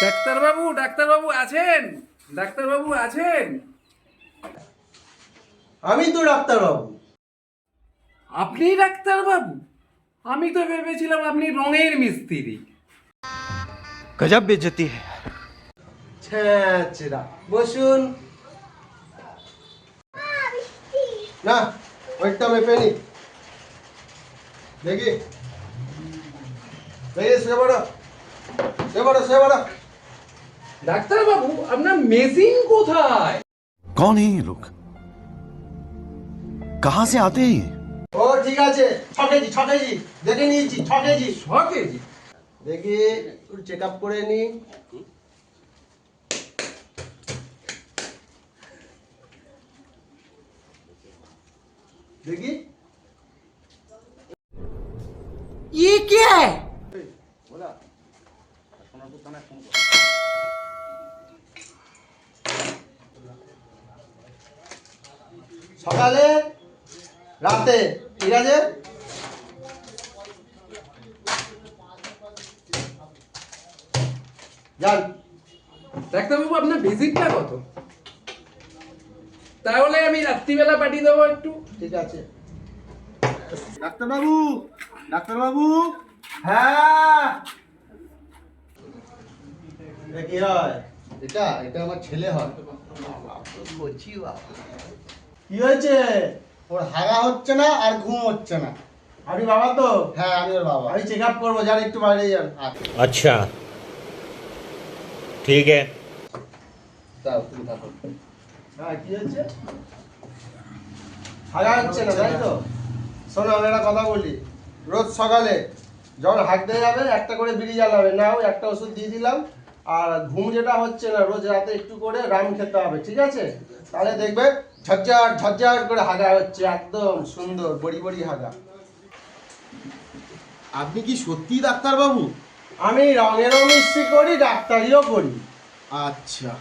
ডাক্তারবাবু, ডাক্তারবাবু আছেন? ডাক্তারবাবু আছেন? আমি তো ডাক্তারবাবু। আপনি ডাক্তারবাবু? আমি তো ভেবেছিলাম আপনি রঙের মিস্ত্রি। गजब बेइज्जती है। ছ্যাঁচড়া, বসুন। না, ওইটা মেপে নি। দেখি দেখি, শুয়ে পড়ো, শুয়ে পড়ো, শুয়ে পড়ো। ডাক্তারবাবু, আপনার মেশিন কোথায়? कौन है ये लोग? कहां से आते हैं ये? ও ঠিক আছে, 6 কেজি, 6 কেজি দেখে নিয়েছি, 6 কেজি। 6 কেজি? দেখি একটু চেক আপ করে নি। দেখি ये क्या है? বলা সকালে রাতে, ঠিক আছে? যান। ডাক্তারবাবু, আপনার ভিজিটটা কত? তাহলে আমি রাত্রিবেলা পাঠিয়ে দেবো একটু। ঠিক আছে। ডাক্তারবাবু, ডাক্তারবাবু। হ্যাঁ, এটা কি হয়? এটা এটা আমার ছেলে হয়। বলছি বাবা, কি হয়েছে? ওর হাগা হচ্ছে না আর ঘুম হচ্ছে না। আপনি বাবা তো? হ্যাঁ, আমি ওর বাবা। আমি চেক আপ করবো, যান একটু বাইরে যান। अच्छा ठीक है। দাও, তুমি থাকো। হ্যাঁ, কি হচ্ছে? হাগা হচ্ছে না, তাই তো? শোনো, আমি একটা কথা বলি। রোজ সকালে যখন হাঁটতে যাবে একটা করে বিড়ি জ্বালাবে, না ওই একটা ওষুধ দিয়ে দিলাম। আর ঘুম যেটা হচ্ছে না, রোজ রাতে একটু করে রাম খেতে হবে, ঠিক আছে? তাহলে দেখবে ঝরঝর ঝরঝর করে হাগা হচ্ছে, একদম সুন্দর বড়ি বড়ি হাগা। আপনি কি সত্যি ডাক্তারবাবু? আমি রঙেরও মিস্ত্রি করি, ডাক্তারিও করি। আচ্ছা।